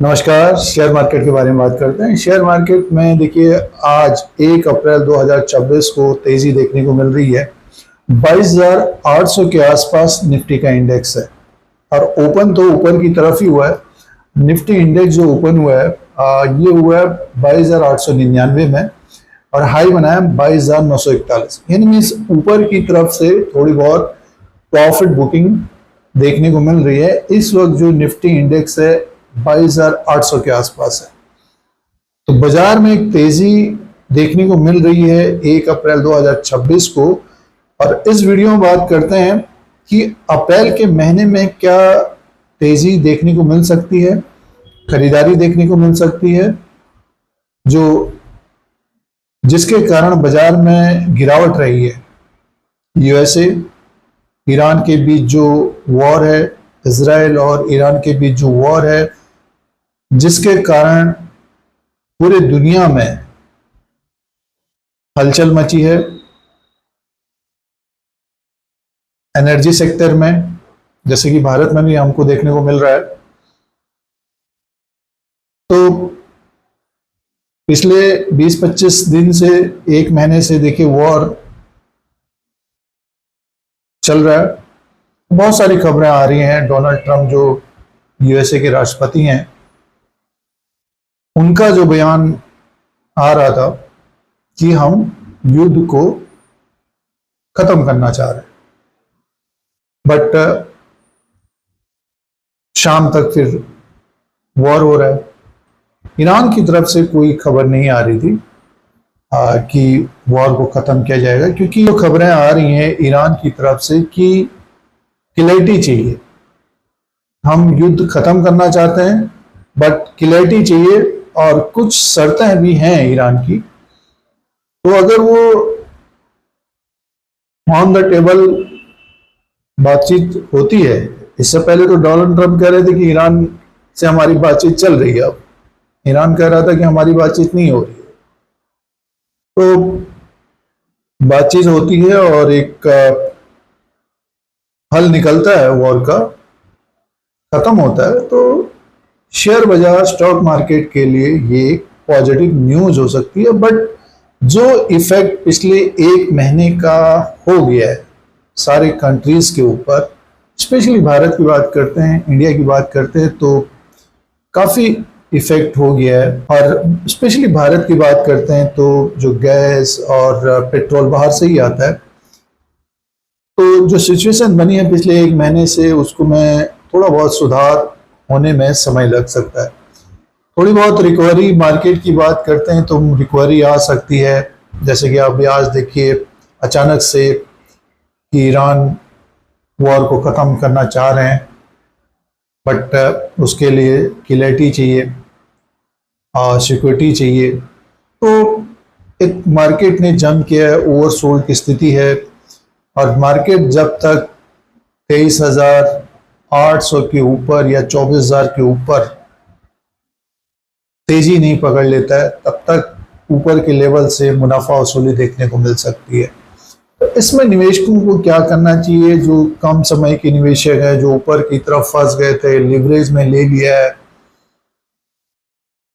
नमस्कार। Share market के बारे में बात करते हैं। शेयर मार्केट में देखिए, आज 1 अप्रैल 2026 को तेजी देखने को मिल रही है। 22,800 के आसपास निफ्टी का इंडेक्स है और ओपन तो ऊपर की तरफ ही हुआ है। निफ्टी इंडेक्स जो ओपन हुआ है ये हुआ है 22,899 में और हाई बनाया 22,941, यानी मीन्स ऊपर की तरफ से थोड़ी बहुत प्रॉफिट बुकिंग देखने को मिल रही है। इस वक्त जो निफ्टी इंडेक्स है 22,800 के आसपास है, तो बाजार में एक तेजी देखने को मिल रही है 1 अप्रैल 2026 को। और इस वीडियो में बात करते हैं कि अप्रैल के महीने में क्या तेजी देखने को मिल सकती है, खरीदारी देखने को मिल सकती है, जो जिसके कारण बाजार में गिरावट रही है। यूएसए ईरान के बीच जो वॉर है, इजराइल और ईरान के बीच जो वॉर है, जिसके कारण पूरे दुनिया में हलचल मची है। एनर्जी सेक्टर में, जैसे कि भारत में भी हमको देखने को मिल रहा है, तो पिछले 20-25 दिन से, एक महीने से देखिए वॉर चल रहा है। बहुत सारी खबरें आ रही हैं। डोनाल्ड ट्रंप जो यूएसए के राष्ट्रपति हैं, उनका जो बयान आ रहा था कि हम युद्ध को खत्म करना चाह रहे हैं, बट शाम तक फिर वॉर हो रहा है। ईरान की तरफ से कोई खबर नहीं आ रही थी कि वॉर को खत्म किया जाएगा, क्योंकि जो खबरें आ रही हैं ईरान की तरफ से कि क्लैरिटी चाहिए, हम युद्ध खत्म करना चाहते हैं बट क्लैरिटी चाहिए और कुछ शर्तें भी हैं ईरान की। तो अगर वो ऑन द टेबल बातचीत होती है, इससे पहले तो डोनाल्ड ट्रंप कह रहे थे कि ईरान से हमारी बातचीत चल रही है, अब ईरान कह रहा था कि हमारी बातचीत नहीं हो रही है। तो बातचीत होती है और एक हल निकलता है, वॉर का खत्म होता है, तो शेयर बाजार, स्टॉक मार्केट के लिए ये एक पॉजिटिव न्यूज हो सकती है। बट जो इफेक्ट पिछले एक महीने का हो गया है सारे कंट्रीज के ऊपर, स्पेशली भारत की बात करते हैं, इंडिया की बात करते हैं, तो काफी इफेक्ट हो गया है। और स्पेशली भारत की बात करते हैं तो जो गैस और पेट्रोल बाहर से ही आता है, तो जो सिचुएशन बनी है पिछले एक महीने से, उसको में थोड़ा बहुत सुधार होने में समय लग सकता है। थोड़ी बहुत रिकवरी मार्केट की बात करते हैं तो रिकवरी आ सकती है। जैसे कि आप आज देखिए, अचानक से कि ईरान वॉर को ख़त्म करना चाह रहे हैं, बट उसके लिए क्लैरिटी चाहिए और सिक्योरिटी चाहिए। तो एक मार्केट ने जंप किया है, ओवरसोल्ड की स्थिति है। और मार्केट जब तक 23,800 के ऊपर या 24,000 के ऊपर तेजी नहीं पकड़ लेता है, तब तक ऊपर के लेवल से मुनाफा वसूली देखने को मिल सकती है। तो इसमें निवेशकों को क्या करना चाहिए? जो कम समय के निवेशक हैं, जो ऊपर की तरफ फंस गए थे, लिवरेज में ले लिया है,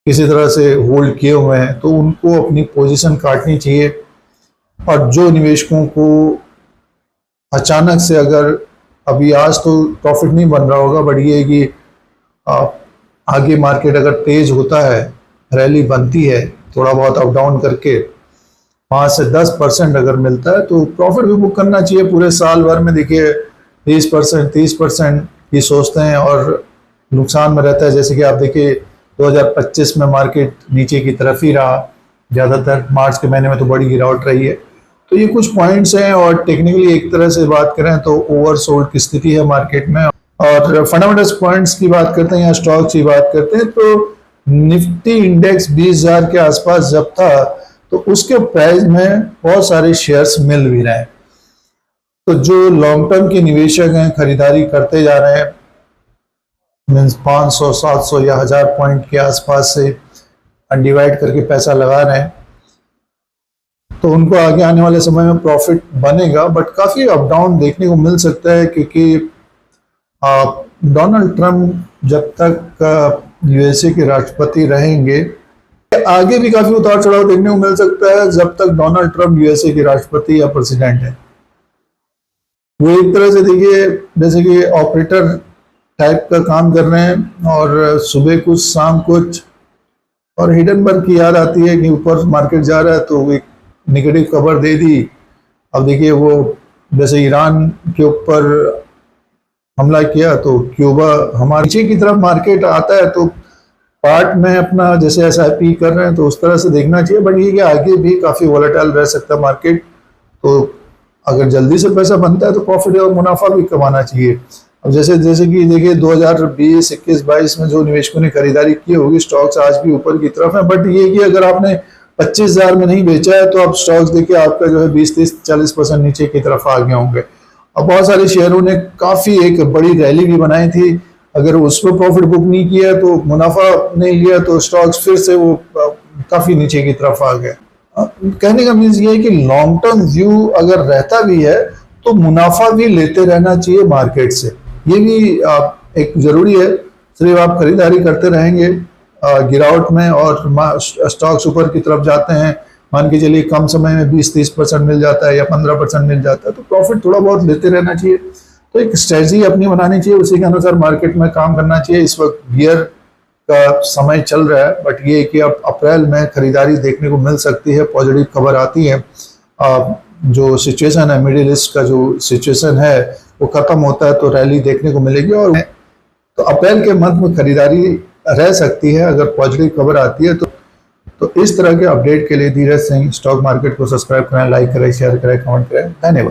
किसी तरह से होल्ड किए हुए हैं, तो उनको अपनी पोजीशन काटनी चाहिए। और जो निवेशकों को अचानक से, अगर अभी आज तो प्रॉफिट नहीं बन रहा होगा, बट ये है कि आगे मार्केट अगर तेज होता है, रैली बनती है, थोड़ा बहुत अप डाउन करके 5 से 10% अगर मिलता है, तो प्रॉफिट भी बुक करना चाहिए। पूरे साल भर में देखिए 20%, 30% ही सोचते हैं और नुकसान में रहता है। जैसे कि आप देखिए 2025 में मार्केट नीचे की तरफ ही रहा ज़्यादातर, मार्च के महीने में तो बड़ी गिरावट रही है। तो ये कुछ पॉइंट्स हैं। और टेक्निकली एक तरह से बात करें तो ओवरसोल्ड की स्थिति है मार्केट में। और फंडामेंटल्स पॉइंट्स की बात करते हैं या स्टॉक्स की बात करते हैं, तो निफ्टी इंडेक्स 20,000 के आसपास जब था, तो उसके प्राइस में बहुत सारे शेयर्स मिल भी रहे हैं। तो जो लॉन्ग टर्म के निवेशक हैं, खरीदारी करते जा रहे हैं, मीन्स 500, 700 या 1000 पॉइंट के आसपास से अनडिवाइड करके पैसा लगा रहे हैं, तो उनको आगे आने वाले समय में प्रॉफिट बनेगा। बट काफ़ी अप डाउन देखने को मिल सकता है, क्योंकि डोनाल्ड ट्रंप जब तक यूएसए के राष्ट्रपति रहेंगे। आगे भी काफी उतार चढ़ाव देखने को मिल सकता है जब तक डोनाल्ड ट्रंप यूएसए के राष्ट्रपति या प्रेसिडेंट है। वो एक तरह से देखिए जैसे कि ऑपरेटर टाइप का काम कर रहे हैं, और सुबह कुछ शाम कुछ, और हिडनबर्ग की याद आती है कि ऊपर मार्केट जा रहा है तो एक नेगेटिव खबर दे दी। अब देखिए वो जैसे ईरान के ऊपर हमला किया तो क्यूबा हमारे नीचे की तरफ मार्केट आता है, तो पार्ट में अपना जैसे एसआईपी कर रहे हैं तो उस तरह से देखना चाहिए। बट ये कि आगे भी काफी वोलेटाइल रह सकता है मार्केट, तो अगर जल्दी से पैसा बनता है तो प्रॉफिट और मुनाफा भी कमाना चाहिए। अब जैसे जैसे कि देखिए 2020, 21, 22 में जो निवेशकों ने खरीदारी की होगी, स्टॉक्स आज भी ऊपर की तरफ है। बट ये कि अगर आपने 25,000 में नहीं बेचा है तो आप स्टॉक्स देखिए आपका जो है 20, 30, 40% नीचे की तरफ आ गए होंगे। अब बहुत सारे शेयरों ने काफी एक बड़ी रैली भी बनाई थी, अगर उसमें प्रॉफिट बुक नहीं किया तो मुनाफा नहीं लिया तो स्टॉक्स फिर से वो काफी नीचे की तरफ आ गए। कहने का मीन्स ये है कि लॉन्ग टर्म व्यू अगर रहता भी है तो मुनाफा भी लेते रहना चाहिए मार्केट से, ये भी एक जरूरी है। सिर्फ आप खरीदारी करते रहेंगे गिरावट में और स्टॉक्स ऊपर की तरफ जाते हैं, मान के चलिए कम समय में 20-30% मिल जाता है या 15% मिल जाता है, तो प्रॉफिट थोड़ा बहुत लेते रहना चाहिए। तो एक स्ट्रेटजी अपनी बनानी चाहिए, उसी के अनुसार मार्केट में काम करना चाहिए। इस वक्त गियर का समय चल रहा है, बट ये कि अब अप्रैल में खरीदारी देखने को मिल सकती है, पॉजिटिव खबर आती है। जो सिचुएशन है मिडिल ईस्ट का, जो सिचुएशन है वो खत्म होता है तो रैली देखने को मिलेगी, और तो अप्रैल के मंथ में खरीदारी रह सकती है अगर पॉजिटिव खबर आती है। तो इस तरह के अपडेट के लिए धीरज सिंह स्टॉक मार्केट को सब्सक्राइब करें, लाइक करें, शेयर करें, कमेंट करें। धन्यवाद।